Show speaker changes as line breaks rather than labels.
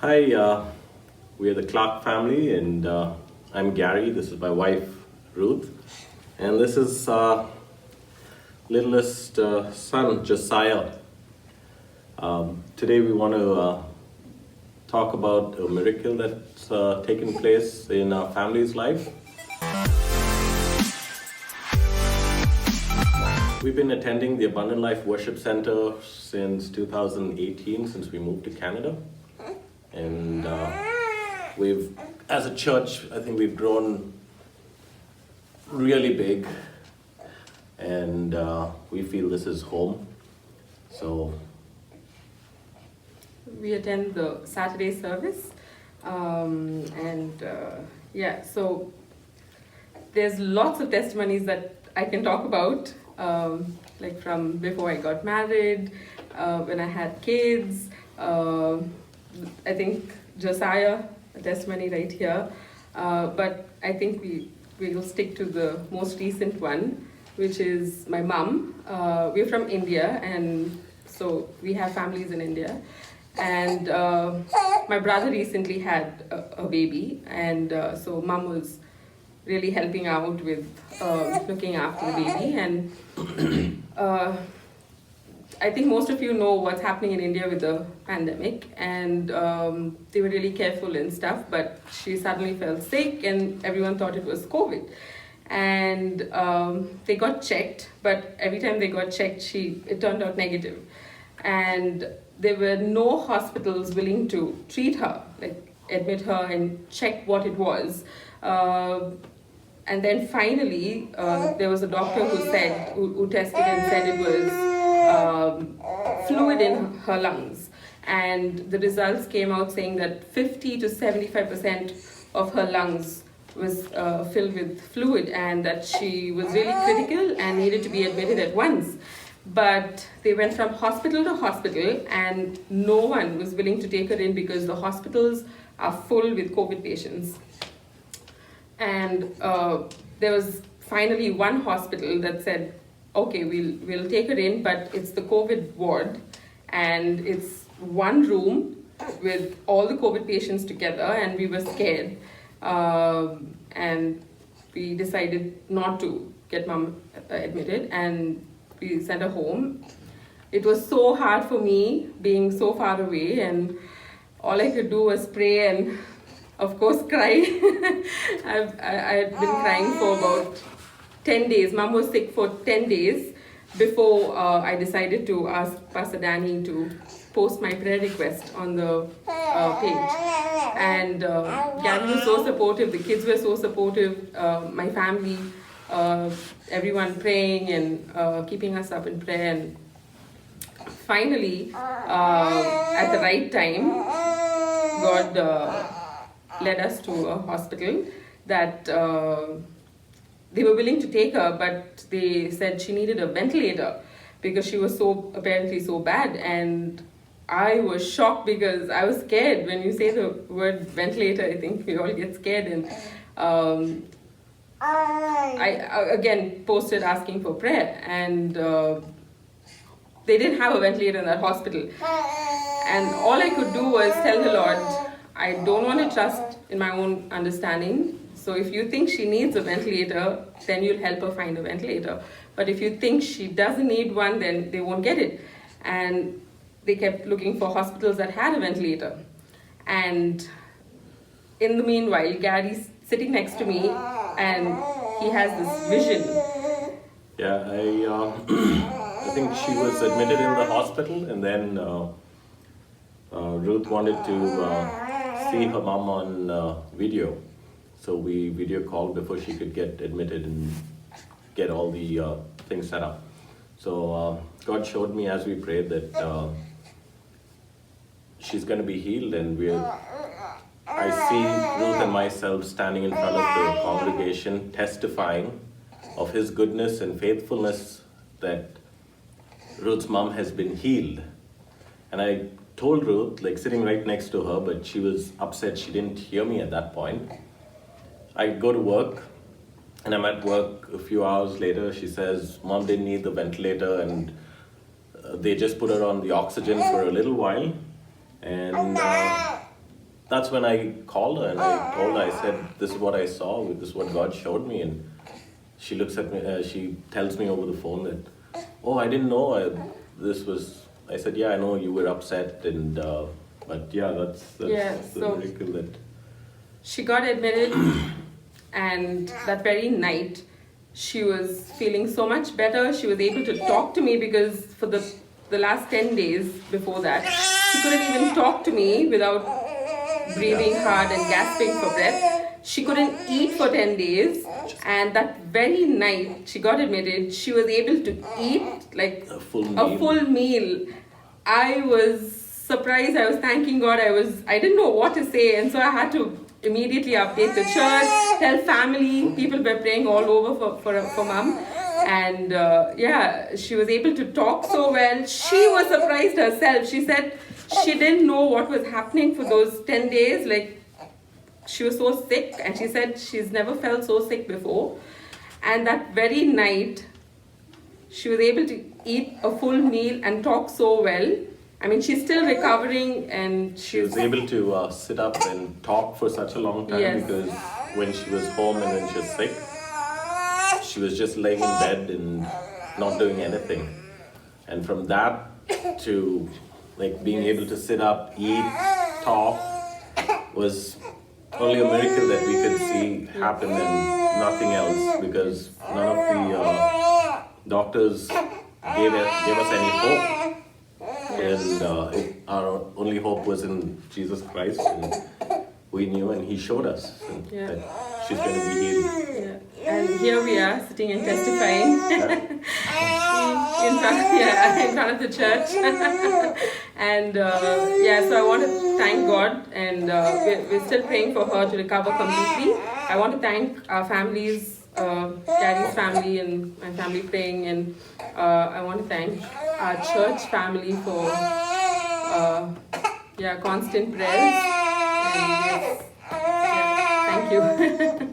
Hi, we are the Clark family, and I'm Gary. This is my wife, Ruth, and this is littlest son, Josiah. Today we want to talk about a miracle that's taken place in our family's life. We've been attending the Abundant Life Worship Center since 2018, since we moved to Canada. And as a church, I think we've grown really big, and we feel this is home. So
we attend the Saturday service, so there's lots of testimonies that I can talk about, like from before I got married, when I had kids. I think Josiah, a testimony right here, but I think we will stick to the most recent one, which is my mom. We're from India, and so we have families in India. And my brother recently had a baby, and so mom was really helping out with looking after the baby. And I think most of you know what's happening in India with the pandemic, and they were really careful and stuff, but she suddenly fell sick and everyone thought it was COVID. And they got checked, but every time they got checked, it turned out negative. And there were no hospitals willing to treat her, like admit her and check what it was. And then finally, there was a doctor who tested and said it was fluid in her lungs, and the results came out saying that 50 to 75% of her lungs was filled with fluid, and that she was really critical and needed to be admitted at once. But they went from hospital to hospital, and no one was willing to take her in because the hospitals are full with COVID patients. And there was finally one hospital that said, okay, we'll take her in, but it's the COVID ward, and it's one room with all the COVID patients together, and we were scared. And we decided not to get mom admitted, and we sent her home. It was so hard for me being so far away, and all I could do was pray and, of course, cry. I had been crying for about 10 days. Mom was sick for 10 days before I decided to ask Pastor Danny to post my prayer request on the page. And Gary was so supportive, the kids were so supportive, my family, everyone praying and keeping us up in prayer. And finally, at the right time, God led us to a hospital that they were willing to take her, but they said she needed a ventilator because she was apparently so bad. And I was shocked because I was scared. When you say the word ventilator, I think we all get scared. And I again posted asking for prayer, and they didn't have a ventilator in that hospital. And all I could do was tell the Lord, I don't want to trust in my own understanding. So if you think she needs a ventilator, then you'll help her find a ventilator. But if you think she doesn't need one, then they won't get it. And they kept looking for hospitals that had a ventilator. And in the meanwhile, Gary's sitting next to me, and he has this vision.
yeah, I think she was admitted in the hospital, and then Ruth wanted to see her mom on video. So we video called before she could get admitted and get all the things set up. So God showed me as we prayed that she's going to be healed, and I see Ruth and myself standing in front of the congregation testifying of His goodness and faithfulness, that Ruth's mom has been healed. And I told Ruth, like sitting right next to her, but she was upset she didn't hear me at that point. I go to work, and I'm at work a few hours later. She says, Mom didn't need the ventilator, and they just put her on the oxygen for a little while. And that's when I called her and I told her, I said, this is what I saw, this is what God showed me. And she looks at me, she tells me over the phone that, oh, I didn't know this was, I said, yeah, I know you were upset, and but yeah, that's the miracle that.
She got admitted, and that very night, she was feeling so much better. She was able to talk to me, because for the last 10 days before that, she couldn't even talk to me without breathing hard and gasping for breath. She couldn't eat for 10 days, and that very night she got admitted, she was able to eat like a full meal. I was surprised. I was thanking God. I didn't know what to say, and so I had to immediately update the church, tell family. People were praying all over for mom, and she was able to talk so well. She was surprised herself. She said she didn't know what was happening for those 10 days. Like, she was so sick, and she said she's never felt so sick before. And that very night, she was able to eat a full meal and talk so well. I mean, she's still recovering, and
she was able to sit up and talk for such a long time, because when she was home and when she was sick, she was just laying in bed and not doing anything. And from that to like being able to sit up, eat, talk, was only a miracle that we could see happen and nothing else, because none of the doctors gave us any hope. And our only hope was in Jesus Christ, and we knew, and He showed us that she's going to be healed.
Yeah. And here we are sitting and testifying in front of the church. And so I want to thank God, and we're still praying for her to recover completely. I want to thank our families, Gary's family and my family praying, and I want to thank our church family for constant prayers. And thank you.